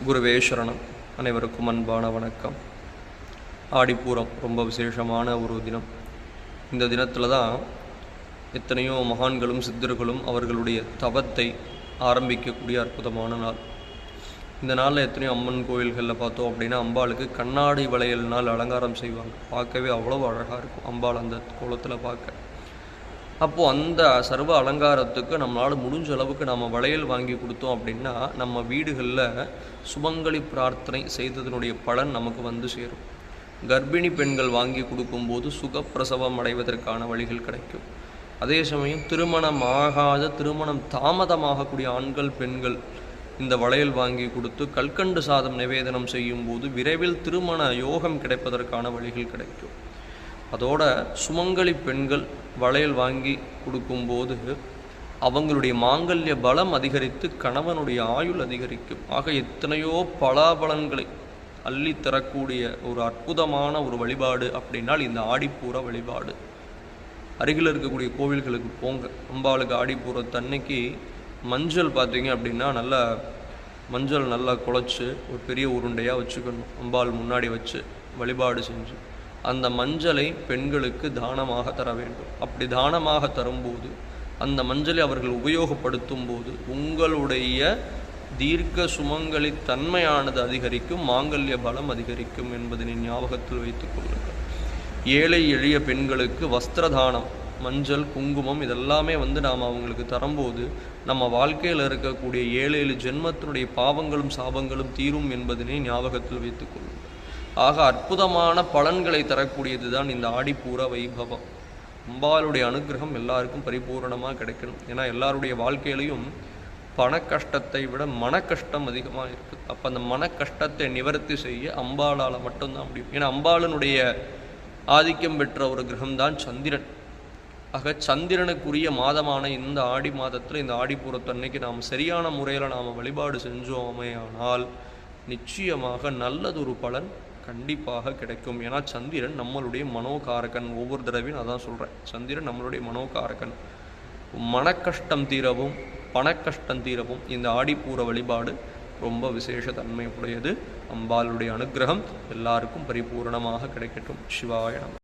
குருவே சரணம். அனைவருக்கும் அன்பான வணக்கம். ஆடிப்பூரம் ரொம்ப விசேஷமான ஒரு தினம். இந்த தினத்தில் தான் எத்தனையோ மகான்களும் சித்தர்களும் அவர்களுடைய தவத்தை ஆரம்பிக்கக்கூடிய அற்புதமான நாள். இந்த நாளில் எத்தனையோ அம்மன் கோயில்களில் பார்த்தோம் அப்படின்னா அம்பாளுக்கு கண்ணாடி வளையல்னால் அலங்காரம் செய்வாங்க. பார்க்கவே அவ்வளோ அழகாக இருக்கும் அம்பாள் அந்த கோலத்தில் பார்க்க. அப்போது அந்த சர்வ அலங்காரத்துக்கு நம்மளால் முடிஞ்ச அளவுக்கு நம்ம வளையல் வாங்கி கொடுத்தோம் அப்படின்னா நம்ம வீடுகளில் சுமங்கலி பிரார்த்தனை செய்ததனுடைய பலன் நமக்கு வந்து சேரும். கர்ப்பிணி பெண்கள் வாங்கி கொடுக்கும்போது சுகப்பிரசவம் அடைவதற்கான வழிகள் கிடைக்கும். அதே சமயம் திருமணம் தாமதமாகக்கூடிய ஆண்கள் பெண்கள் இந்த வளையல் வாங்கி கொடுத்து கல்கண்டு சாதம் நிவேதனம் செய்யும் போது விரைவில் திருமண யோகம் கிடைப்பதற்கான வழிகள் கிடைக்கும். அதோட சுமங்கலி பெண்கள் வளையல் வாங்கி கொடுக்கும்போது அவங்களுடைய மாங்கல்ய பலம் அதிகரித்து கணவனுடைய ஆயுள் அதிகரிக்கும். ஆக எத்தனையோ பலாபலன்களை அள்ளி தரக்கூடிய ஒரு அற்புதமான ஒரு வழிபாடு அப்படின்னால் இந்த ஆடிப்பூர வழிபாடு. அருகில் இருக்கக்கூடிய கோவில்களுக்கு போங்க. அம்பாளுக்கு ஆடிப்பூரத்தன்னைக்கு மஞ்சள் பார்த்தீங்க அப்படின்னா மஞ்சள் நல்லா குழைச்சி ஒரு பெரிய உருண்டையாக வச்சுக்கணும். அம்பாள் முன்னாடி வச்சு வழிபாடு செஞ்சு அந்த மஞ்சளை பெண்களுக்கு தானமாக தர வேண்டும். அப்படி தானமாக தரும்போது அந்த மஞ்சளை அவர்கள் உபயோகப்படுத்தும் போது உங்களுடைய தீர்க்க சுமங்கலி தன்மையானது அதிகரிக்கும், மாங்கல்ய பலம் அதிகரிக்கும் என்பதனை ஞாபகத்தில் வைத்துக் கொள்ளுங்கள். ஏழை எளிய பெண்களுக்கு வஸ்திரதானம், மஞ்சள் குங்குமம் இதெல்லாமே நாம் அவங்களுக்கு தரும்போது நம்ம வாழ்க்கையில் இருக்கக்கூடிய 7 ஜென்மத்தினுடைய பாவங்களும் சாபங்களும் தீரும் என்பதனை ஞாபகத்தில் வைத்துக் கொள்ளுங்கள். ஆக அற்புதமான பலன்களை தரக்கூடியது தான் இந்த ஆடிப்பூர வைபவம். அம்பாளுடைய அனுகிரகம் எல்லாருக்கும் பரிபூர்ணமாக கிடைக்கணும். ஏன்னா எல்லாருடைய வாழ்க்கையிலையும் பண கஷ்டத்தை விட மன கஷ்டம் அதிகமாக இருக்குது. அப்போ அந்த மன கஷ்டத்தை நிவர்த்தி செய்ய அம்பாளால் மட்டும்தான் முடியும். ஏன்னா அம்பாளனுடைய ஆதிக்கம் பெற்ற ஒரு கிரகம்தான் சந்திரன். ஆக சந்திரனுக்குரிய மாதமான இந்த ஆடி மாதத்தில் இந்த ஆடிப்பூரத்தன்னைக்கு நாம் சரியான முறையில் நாம் வழிபாடு செஞ்சோமையானால் நிச்சயமாக நல்லதொரு பலன் கண்டிப்பாக கிடைக்கும். ஏன்னா சந்திரன் நம்மளுடைய மனோகாரகன். ஒவ்வொரு தடவையும் அதான் சொல்கிறேன், சந்திரன் நம்மளுடைய மனோகாரகன். மனக்கஷ்டம் தீரவும் பணக்கஷ்டம் தீரவும் இந்த ஆடிப்பூர வழிபாடு ரொம்ப விசேஷ தன்மை உடையது. அம்பாளுடைய அனுகிரகம் எல்லாருக்கும் பரிபூர்ணமாக கிடைக்கட்டும். சிவாய நமः.